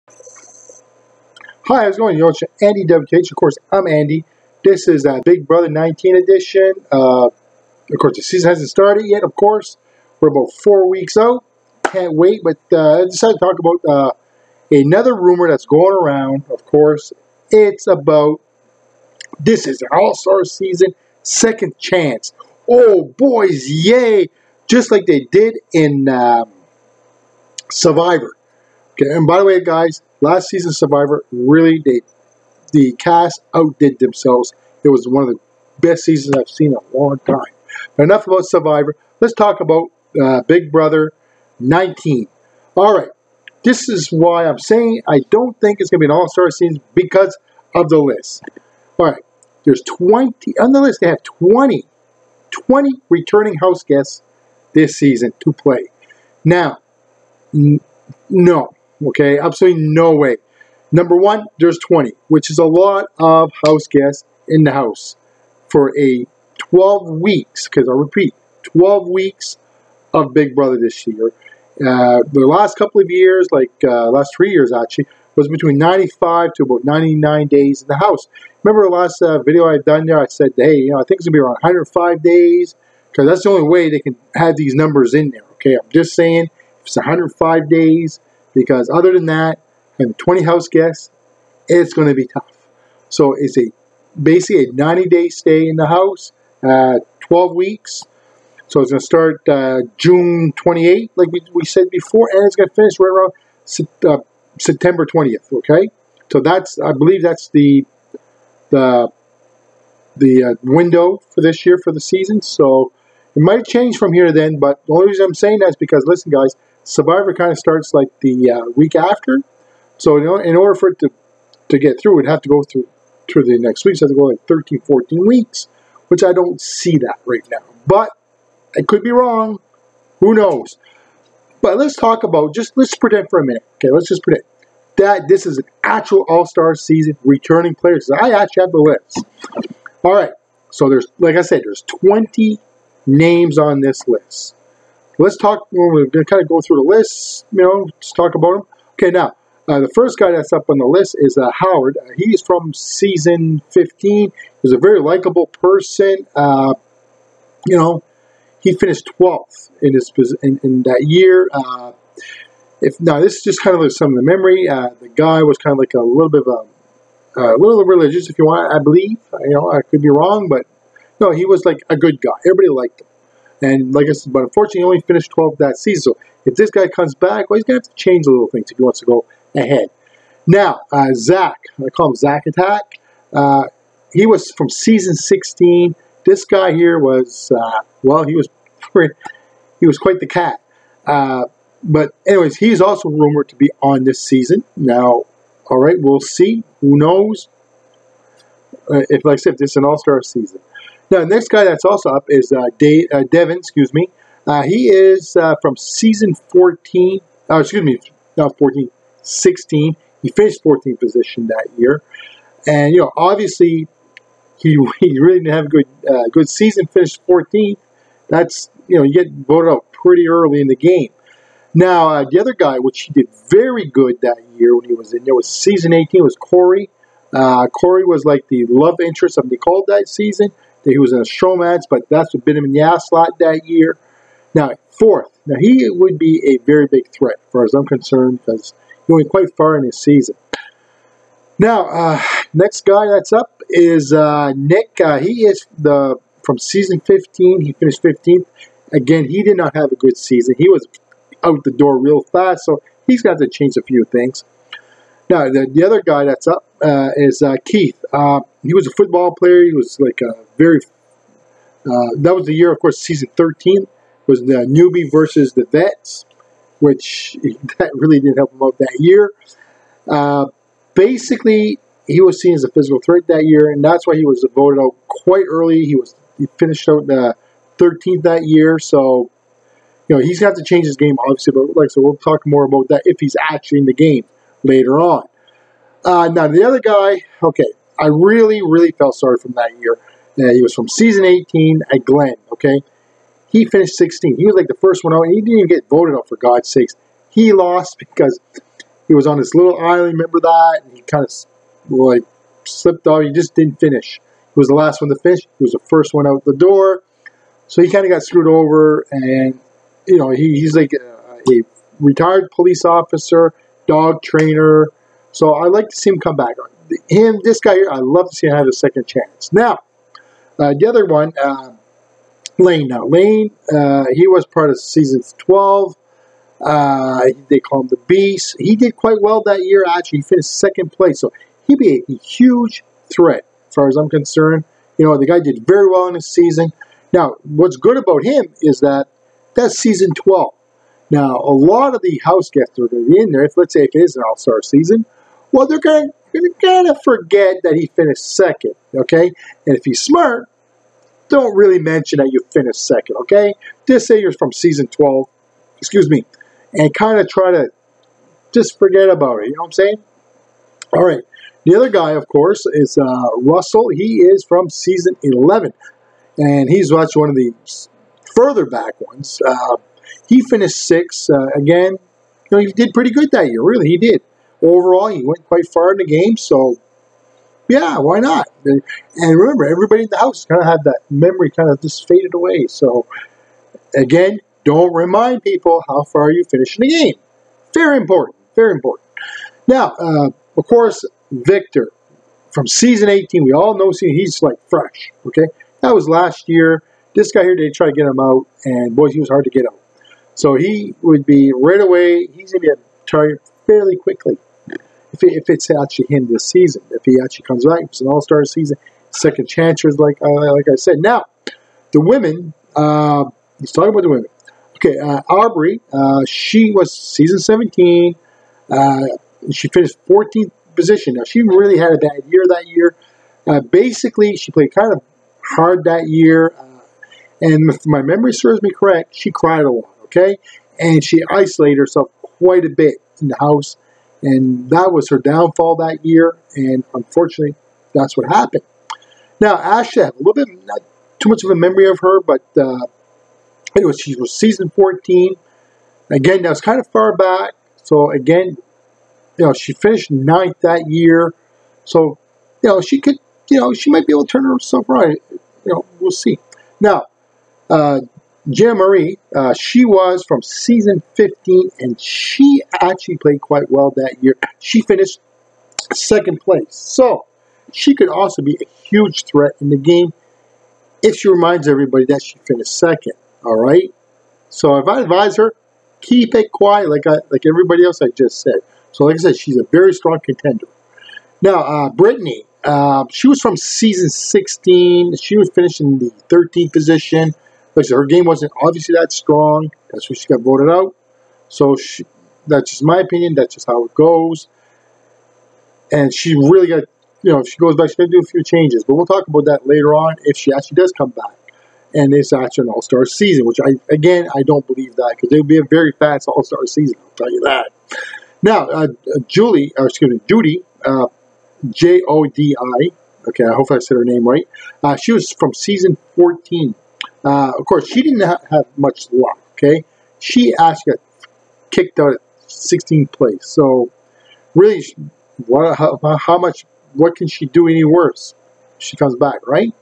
Hi, how's it going? It's Andy WTH. Of course, I'm Andy. This is Big Brother 19 edition. Of course, the season hasn't started yet, of course. We're about 4 weeks out. Can't wait, but I decided to talk about another rumor that's going around, of course. It's about this is an all-star season, second chance. Oh, boys, yay! Just like they did in Survivor. Okay, and by the way, guys, last season Survivor, really, the cast outdid themselves. It was one of the best seasons I've seen in a long time. But enough about Survivor. Let's talk about Big Brother 19. All right, this is why I'm saying I don't think it's going to be an all-star season because of the list. All right, there's 20, on the list they have 20 returning house guests this season to play. Now, no. Okay, absolutely no way. Number one, there's 20, which is a lot of house guests in the house for a 12 weeks, because I'll repeat, 12 weeks of Big Brother this year. The last couple of years, like last 3 years actually, was between 95 to about 99 days in the house. Remember the last video I've done there, I said, hey, I think it's going to be around 105 days, because that's the only way they can have these numbers in there. Okay, I'm just saying, if it's 105 days, because other than that, and 20 house guests, it's going to be tough. So it's basically a 90-day stay in the house, 12 weeks. So it's going to start June 28th, like we said before, and it's going to finish right around September 20th. Okay, so that's, I believe that's the window for this year for the season. So it might change from here to then, but the only reason I'm saying that is because, listen, guys, Survivor kind of starts like the week after. So in order for it to get through, it'd have to go through the next week. So it has to go like 13, 14 weeks, which I don't see that right now. But I could be wrong. Who knows? But let's talk about, let's pretend for a minute. Okay, let's just pretend that this is an actual all-star season returning players. I actually have the list. All right. So there's, like I said, there's 20 names on this list. Let's talk, we're going to kind of go through the list, just talk about them. Okay, now, the first guy that's up on the list is Howard. He's from season 15. He's a very likable person. He finished 12th in that year. Now, this is just kind of like some of the memory. The guy was kind of like a little bit of a little religious, if you want, I believe. I could be wrong, but no, he was like a good guy. Everybody liked him. And like I said, but unfortunately, he only finished 12th that season. So if this guy comes back, well, he's going to have to change a little things if he wants to go ahead. Now, Zach, I call him Zach Attack. He was from season 16. This guy here was, he was quite the cat. But anyways, he's also rumored to be on this season. Now, all right, we'll see. Who knows? Like I said, if this is an all-star season. Now, the next guy that's also up is Devin, he is from season 14, not 14, 16. He finished 14th position that year. And, obviously, he really didn't have a good season, finished 14th. That's, you get voted out pretty early in the game. Now, the other guy, which he did very good that year when he was in there, was season 18, was Corey. Corey was like the love interest of Nicole that season. He was in a showmatch, but that's what bit him in the ass slot that year. Now, fourth. Now, he would be a very big threat, as far as I'm concerned, because he went quite far in his season. Now, next guy that's up is Nick. He is from season 15. He finished 15th. Again, he did not have a good season. He was out the door real fast, so he's got to change a few things. Now, the other guy that's up is Keith. He was a football player. He was like a very... that was the year, of course, season 13 was the newbie versus the vets, which that really didn't help him out that year. Basically, he was seen as a physical threat that year, and that's why he was voted out quite early. He finished out 13th that year, so he's got to change his game, obviously. But so we'll talk more about that if he's actually in the game later on. Now, the other guy, okay, I really, really felt sorry from that year. He was from season 18 at Glenn, okay? He finished 16th. He was like the first one out, and he didn't even get voted out, for God's sakes. He lost because He was on this little island, remember that? And he kind of like slipped off. He just didn't finish. He was the last one to finish. He was the first one out the door. So he kind of got screwed over, and you know he's like a retired police officer, dog trainer. So I'd like to see him come back. This guy here, I'd love to see him have a second chance. Now, the other one, Lane. Now, Lane, he was part of season 12. They call him the Beast. He did quite well that year. Actually, he finished second place. So he'd be a huge threat as far as I'm concerned. You know, the guy did very well in his season. Now, what's good about him is that that's season 12. Now, a lot of the house guests are going to be in there. If let's say if it is an all-star season, well, they're going to kind of forget that he finished second, okay? And if he's smart, don't really mention that you finished second, okay? Just say you're from season 12, and kind of try to just forget about it. You know what I'm saying? All right. The other guy, of course, is Russell. He is from season 11. And he's watched one of the further back ones. He finished sixth. Again, you know, he did pretty good that year. Really, he did. Overall, he went quite far in the game. So, yeah, why not? And remember, everybody in the house kind of had that memory kind of just faded away. So, again, don't remind people how far you finished in the game. Very important. Very important. Now, of course, Victor from season 18. We all know he's like fresh. Okay. That was last year. This guy here, they tried to get him out, and boys, he was hard to get out. So he would be right away. He's going to be a target fairly quickly if it's actually him this season. If he actually comes back, if it's an all-star season, second chancers, like I said. Now, the women. Let's talk about the women. Okay, Aubrey. She was season 17. She finished 14th position. Now she really had a bad year that year. Basically, she played kind of hard that year, and if my memory serves me correct, she cried a lot, okay? And she isolated herself quite a bit in the house, and that was her downfall that year, and unfortunately, that's what happened. Now, Ashley, I have a little bit, not too much of a memory of her, but anyway, she was season 14. Again, that was kind of far back, so again, you know, she finished 9th that year, so, you know, she could, you know, she might be able to turn herself around. You know, we'll see. Now, Jenna Marie, she was from season 15, and she actually played quite well that year. She finished second place. So, she could also be a huge threat in the game if she reminds everybody that she finished second. All right? So, if I advise her, keep it quiet like everybody else I just said. So, like I said, she's a very strong contender. Now, Brittany. She was from season 16. She was finishing in the 13th position. Like I said, her game wasn't obviously that strong. That's why she got voted out. So that's just my opinion. That's just how it goes. And she really got, you know, if she goes back, she's going to do a few changes. But we'll talk about that later on if she actually does come back. And it's actually an all-star season, which I don't believe that because it would be a very fast all-star season. I'll tell you that. Now, Judy. Jodi. Okay, I hope I said her name right. She was from season 14. Of course, she didn't have much luck, okay? She actually got kicked out at 16th place. So, really, what can she do any worse if she comes back, right?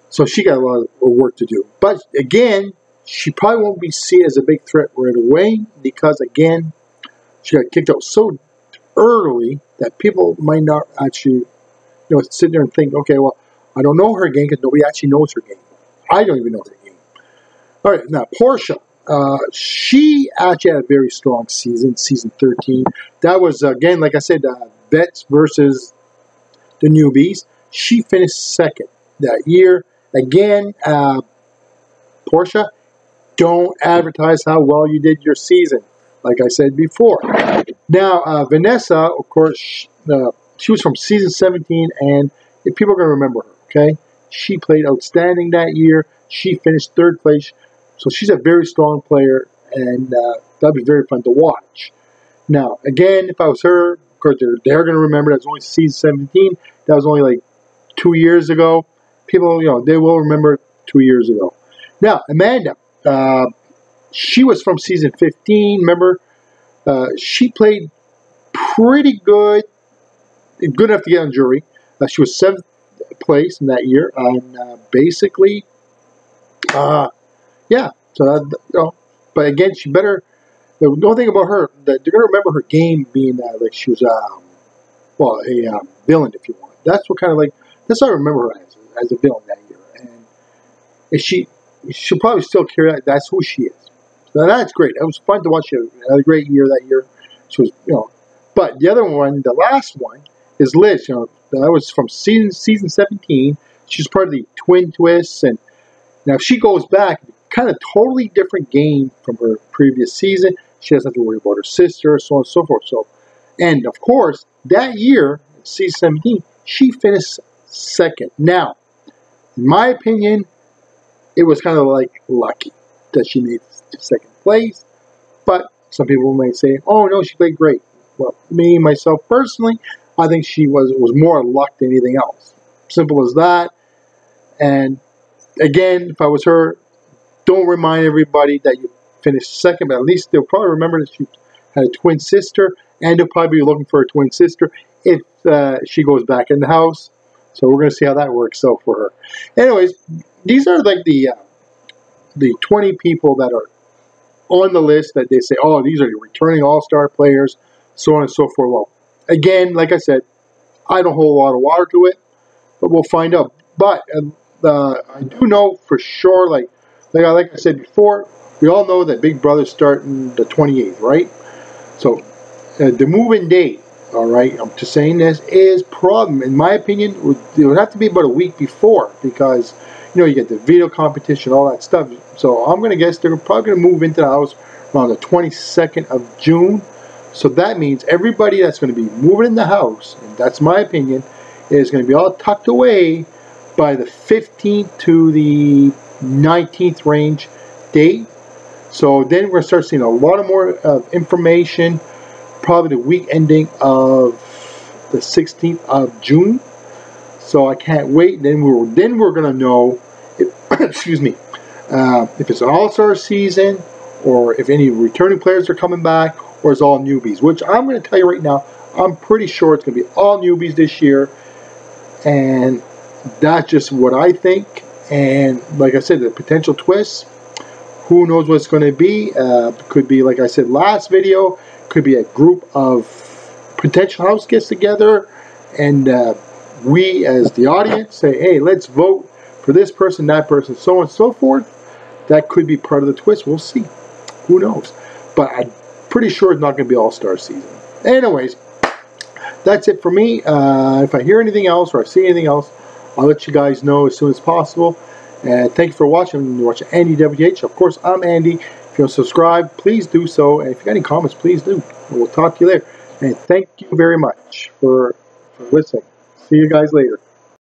So, she got a lot of work to do. But, again, she probably won't be seen as a big threat right away because, again, she got kicked out so early that people might not actually, you know, sit there and think, okay, well, I don't know her game because nobody actually knows her game. I don't even know her game. All right, now Portia, she actually had a very strong season 13. That was, again, like I said, vets versus the newbies. She finished second that year. Again, Portia, don't advertise how well you did your season, like I said before. Now, Vanessa, of course, she was from season 17, and people are going to remember her, okay? She played outstanding that year. She finished third place. So she's a very strong player, and that'll be very fun to watch. Now, again, if I was her, of course, they're going to remember that was only season 17. That was only like 2 years ago. People, you know, they will remember 2 years ago. Now, Amanda, she was from season 15. Remember, she played pretty good, good enough to get on jury. She was 7th place in that year, and basically, yeah. So you know, but again, she better. The only thing about her that you're gonna remember her game being like she was well, a villain, if you want. That's what kind of like, that's what I remember her as a villain that year. And she'll probably still carry that. That's who she is. So that's great. It was fun to watch. She had a great year that year. She was, you know. But the other one, the last one, is Liz. You know, that was from season 17. She's part of the Twin Twists, and now if she goes back, kind of totally different game from her previous season. She doesn't have to worry about her sister, so on and so forth. So, and of course, that year, season 17, she finished 2nd. Now, in my opinion, it was kind of like lucky that she made 2nd place. But some people may say, "Oh no, she played great." Well, me myself personally, I think she was more luck than anything else. Simple as that. And again, if I was her, don't remind everybody that you finished 2nd, but at least they'll probably remember that she had a twin sister, and they'll probably be looking for a twin sister if she goes back in the house. So we're going to see how that works out for her. Anyways, these are like the 20 people that are on the list that they say, oh, these are the returning all-star players, so on and so forth. Well, again, like I said, I don't hold a lot of water to it, but we'll find out. But I do know for sure, like I said before, we all know that Big Brother's starting the 28th, right? So the move-in date, all right, I'm just saying this, is problem. In my opinion, it would have to be about a week before because, you know, you get the video competition, all that stuff. So I'm going to guess they're probably going to move into the house around the 22nd of June. So that means everybody that's going to be moving in the house, and that's my opinion, is going to be all tucked away by the 15th to the 19th range date. So then we're going to start seeing a lot of more information, probably the week ending of the 16th of June. So I can't wait. Then we're going to know, if, excuse me, if it's an all-star season or if any returning players are coming back or it's all newbies, which I'm going to tell you right now, I'm pretty sure it's going to be all newbies this year. And that's just what I think. And like I said, the potential twists, who knows what it's going to be. Could be, like I said last video, could be a group of potential house guests together. And we as the audience say, hey, let's vote for this person, that person, so on and so forth. That could be part of the twist. We'll see. Who knows? But I'm pretty sure it's not going to be all-star season. Anyways, that's it for me. If I hear anything else or I see anything else, I'll let you guys know as soon as possible. And thank you for watching. You're watching Andy WTH. Of course, I'm Andy. If you want to subscribe, please do so. And if you got any comments, please do. And we'll talk to you later. And thank you very much for listening. See you guys later.